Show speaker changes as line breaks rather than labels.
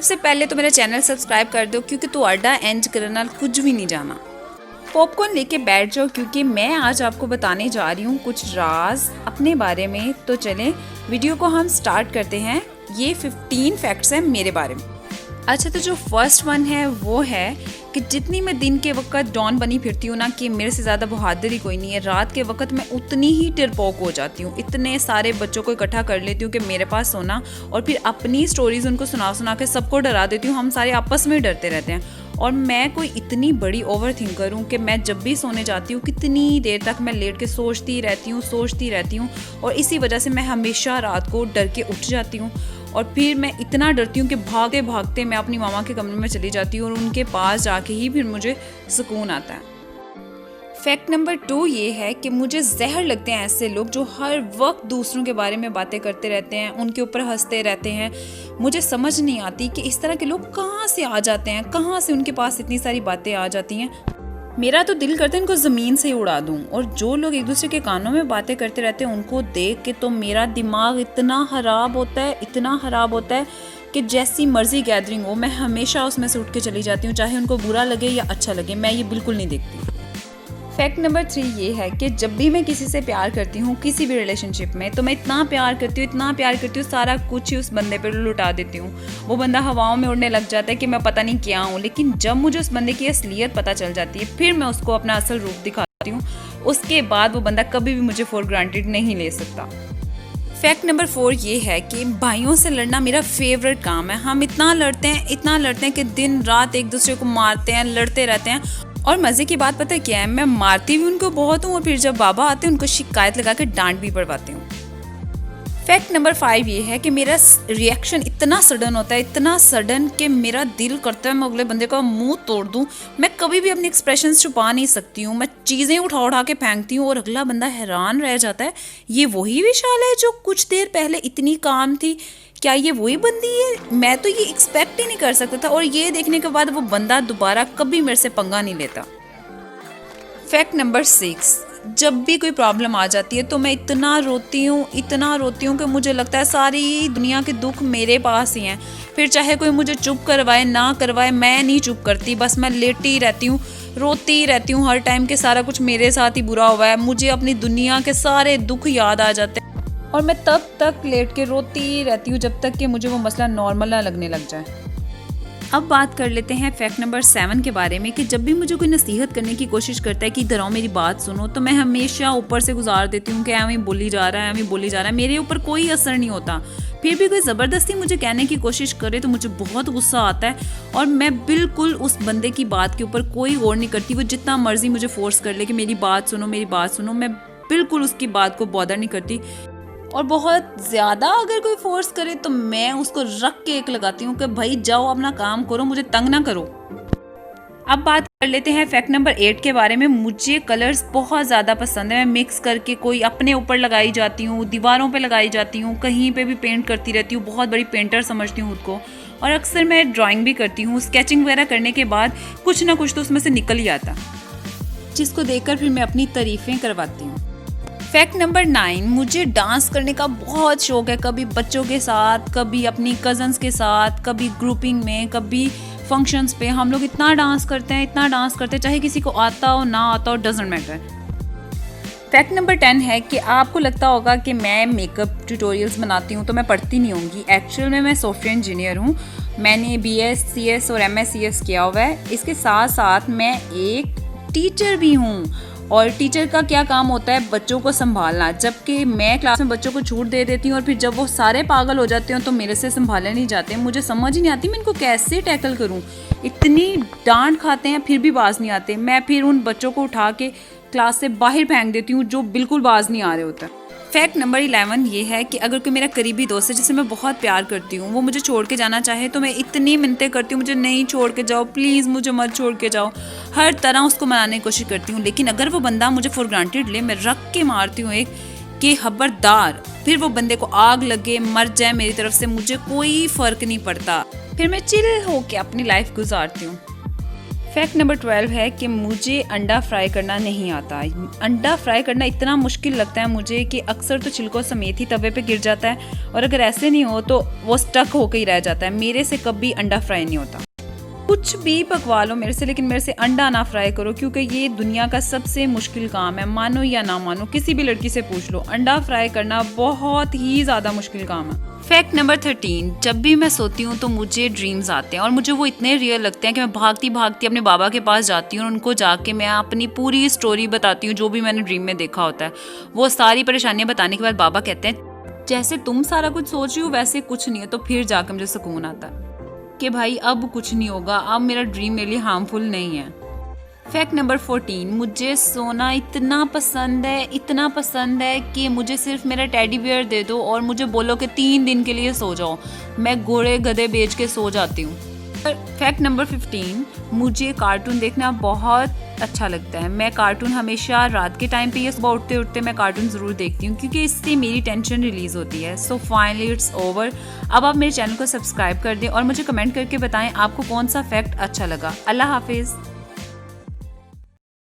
सबसे पहले तो मेरा चैनल सब्सक्राइब कर दो क्योंकि ਤੁਹਾਡਾ एंज करना कुछ भी नहीं जाना। पॉपकॉर्न लेके बैठ जाओ क्योंकि मैं आज आपको बताने जा रही हूँ कुछ राज अपने बारे में। तो चलें वीडियो को हम स्टार्ट करते हैं। ये 15 फैक्ट्स हैं मेरे बारे में। अच्छा, तो जो फर्स्ट वन है वो है कि जितनी मैं दिन के वक्त डॉन बनी फिरती हूँ ना कि मेरे से ज़्यादा बहादुरी कोई नहीं है, रात के वक्त मैं उतनी ही डरपोक हो जाती हूँ। इतने सारे बच्चों को इकट्ठा कर लेती हूँ कि मेरे पास सोना, और फिर अपनी स्टोरीज उनको सुना के सबको डरा देती हूँ। हम सारे आपस में डरते रहते हैं। और मैं कोई इतनी बड़ी ओवर थिंकर हूँ कि मैं जब भी सोने जाती हूँ कितनी देर तक मैं लेट के सोचती रहती हूँ और इसी वजह से मैं हमेशा रात को डर के उठ जाती हूँ। और फिर मैं इतना डरती हूँ कि भागते भागते मैं अपनी मामा के कमरे में चली जाती हूँ और उनके पास जाके ही फिर मुझे सुकून आता है। फैक्ट नंबर 2 ये है कि मुझे जहर लगते हैं ऐसे लोग जो हर वक्त दूसरों के बारे में बातें करते रहते हैं, उनके ऊपर हंसते रहते हैं। मुझे समझ नहीं आती कि इस तरह के लोग कहाँ से आ जाते हैं, कहाँ से उनके पास इतनी सारी बातें आ जाती हैं। मेरा तो दिल करता है इनको ज़मीन से ही उड़ा दूं। और जो लोग एक दूसरे के कानों में बातें करते रहते हैं उनको देख के तो मेरा दिमाग इतना ख़राब होता है कि जैसी मर्जी गैदरिंग हो मैं हमेशा उसमें से उठ के चली जाती हूँ, चाहे उनको बुरा लगे या अच्छा लगे, मैं ये बिल्कुल नहीं देखती। फैक्ट नंबर 3 ये है कि जब भी मैं किसी से प्यार करती हूँ, किसी भी रिलेशनशिप में, तो मैं इतना प्यार करती हूँ सारा कुछ ही उस बंदे पर लुटा देती हूँ। वो बंदा हवाओं में उड़ने लग जाता है कि मैं पता नहीं क्या हूँ। लेकिन जब मुझे उस बंदे की असलियत पता चल जाती है फिर मैं उसको अपना असल रूप दिखाती हूँ। उसके बाद वो बंदा कभी भी मुझे फॉर ग्रांटेड नहीं ले सकता। फैक्ट नंबर 4 ये है कि भाइयों से लड़ना मेरा फेवरेट काम है। हम इतना लड़ते हैं कि दिन रात एक दूसरे को मारते हैं, लड़ते रहते हैं। और मज़े की बात पता है क्या है, मैं मारती भी उनको बहुत हूँ और फिर जब बाबा आते हैं उनको शिकायत लगा के डांट भी पड़वाती हूँ। फैक्ट नंबर 5 ये है कि मेरा रिएक्शन इतना सडन होता है, इतना सडन कि मेरा दिल करता है मैं अगले बंदे का मुंह तोड़ दूँ। मैं कभी भी अपने एक्सप्रेशंस छुपा नहीं सकती हूँ। मैं चीज़ें उठा के फेंकती हूँ और अगला बंदा हैरान रह जाता है, ये वही विशाल है जो कुछ देर पहले इतनी काम थी, क्या ये वही बंदी है? मैं तो ये एक्सपेक्ट ही नहीं कर सकता था। और ये देखने के बाद वो बंदा दोबारा कभी मेरे से पंगा नहीं लेता। फैक्ट नंबर 6, जब भी कोई प्रॉब्लम आ जाती है तो मैं इतना रोती हूँ कि मुझे लगता है सारी दुनिया के दुख मेरे पास ही हैं। फिर चाहे कोई मुझे चुप करवाए ना करवाए, मैं नहीं चुप करती, बस मैं लेटी रहती हूँ, रोती रहती हूँ हर टाइम के सारा कुछ मेरे साथ ही बुरा हुआ है। मुझे अपनी दुनिया के सारे दुख याद आ जाते हैं और मैं तब तक लेट के रोती रहती हूँ जब तक कि मुझे वो मसला नॉर्मल ना लगने लग जाए। अब बात कर लेते हैं फैक्ट नंबर 7 के बारे में कि जब भी मुझे कोई नसीहत करने की कोशिश करता है कि इधर आओ मेरी बात सुनो, तो मैं हमेशा ऊपर से गुजार देती हूँ कि एवं बोली जा रहा है, मेरे ऊपर कोई असर नहीं होता। फिर भी कोई ज़बरदस्ती मुझे कहने की कोशिश करे तो मुझे बहुत गुस्सा आता है और मैं बिल्कुल उस बंदे की बात के ऊपर कोई गौर नहीं करती। वो जितना मर्जी मुझे फोर्स कर ले कि मेरी बात सुनो, मैं बिल्कुल उसकी बात को बॉदर नहीं करती। और बहुत ज़्यादा अगर कोई फोर्स करे तो मैं उसको रख के एक लगाती हूँ कि भाई जाओ अपना काम करो, मुझे तंग ना करो। अब बात कर लेते हैं फैक्ट नंबर 8 के बारे में। मुझे कलर्स बहुत ज़्यादा पसंद है। मैं मिक्स करके कोई अपने ऊपर लगाई जाती हूँ, दीवारों पे लगाई जाती हूँ, कहीं पे भी पेंट करती रहती हूँ। बहुत बड़ी पेंटर समझती हूँ खुद को। और अक्सर मैं ड्राइंग भी करती हूँ। स्केचिंग वगैरह करने के बाद कुछ ना कुछ तो उसमें से निकल ही आता, जिसको देखकर फिर मैं अपनी तारीफ़ें करवाती हूँ। फैक्ट नंबर 9, मुझे डांस करने का बहुत शौक है। कभी बच्चों के साथ, कभी अपनी कज़न्स के साथ, कभी ग्रुपिंग में, कभी फंक्शंस पे हम लोग इतना डांस करते हैं चाहे किसी को आता हो ना आता हो, डजेंट मैटर। फैक्ट नंबर 10 है कि आपको लगता होगा कि मैं मेकअप ट्यूटोरियल्स बनाती हूँ तो मैं पढ़ती नहीं होंगी। एक्चुअल में मैं सॉफ्टवेयर इंजीनियर हूँ। मैंने BScs और MScs किया हुआ है। इसके साथ साथ मैं एक टीचर भी हूँ। और टीचर का क्या काम होता है? बच्चों को संभालना। जबकि मैं क्लास में बच्चों को छूट दे देती हूँ और फिर जब वो सारे पागल हो जाते हैं तो मेरे से संभाले नहीं जाते। मुझे समझ ही नहीं आती मैं इनको कैसे टैकल करूँ। इतनी डांट खाते हैं फिर भी बाज नहीं आते। मैं फिर उन बच्चों को उठा के क्लास से बाहर फेंक देती हूँ जो बिल्कुल बाज नहीं आ रहे होते। फैक्ट नंबर 11 ये है कि अगर कोई मेरा करीबी दोस्त है जिसे मैं बहुत प्यार करती हूँ, वो मुझे छोड़ के जाना चाहे तो मैं इतनी मिन्नतें करती हूँ, मुझे नहीं छोड़ के जाओ, प्लीज़ मुझे मत छोड़ के जाओ। हर तरह उसको मनाने की कोशिश करती हूँ। लेकिन अगर वो बंदा मुझे फॉर ग्रांटेड ले, मैं रख के मारती हूँ एक कि खबरदार, फिर वो बंदे को आग लगे, मर जाए मेरी तरफ से, मुझे कोई फ़र्क नहीं पड़ता। फिर मैं चिल होके अपनी लाइफ गुजारती हूँ। फैक्ट नंबर 12 है कि मुझे अंडा फ्राई करना नहीं आता। अंडा फ्राई करना इतना मुश्किल लगता है मुझे कि अक्सर तो छिलकों समेत ही तवे पे गिर जाता है, और अगर ऐसे नहीं हो तो वो स्टक होकर ही रह जाता है। मेरे से कभी अंडा फ्राई नहीं होता। कुछ भी पकवा लो मेरे से, लेकिन मेरे से अंडा ना फ्राई करो, क्योंकि ये दुनिया का सबसे मुश्किल काम है। मानो या ना मानो, किसी भी लड़की से पूछ लो, अंडा फ्राई करना बहुत ही ज़्यादा मुश्किल काम है। फैक्ट नंबर 13, जब भी मैं सोती हूँ तो मुझे ड्रीम्स आते हैं और मुझे वो इतने रियल लगते हैं कि मैं भागती भागती अपने बाबा के पास जाती हूँ और उनको जाके मैं अपनी पूरी स्टोरी बताती हूँ, जो भी मैंने ड्रीम में देखा होता है। वो सारी परेशानियाँ बताने के बाद बाबा कहते हैं जैसे तुम सारा कुछ सोच रही हो वैसे कुछ नहीं है। तो फिर जाकर मुझे सुकून आता है कि भाई अब कुछ नहीं होगा, अब मेरा ड्रीम मेरे लिए हार्मफुल नहीं है। फैक्ट नंबर 14, मुझे सोना इतना पसंद है कि मुझे सिर्फ मेरा टेडी बियर दे दो और मुझे बोलो कि 3 दिन के लिए सो जाओ, मैं घोड़े गधे बेच के सो जाती हूँ। फैक्ट नंबर 15, मुझे कार्टून देखना बहुत अच्छा लगता है। मैं कार्टून हमेशा रात के टाइम पे या सुबह उठते उठते मैं कार्टून ज़रूर देखती हूँ, क्योंकि इससे मेरी टेंशन रिलीज़ होती है। So finally it's over. अब आप मेरे चैनल को सब्सक्राइब कर दें और मुझे कमेंट करके बताएं आपको कौन सा फैक्ट अच्छा लगा। अल्लाह हाफिज़।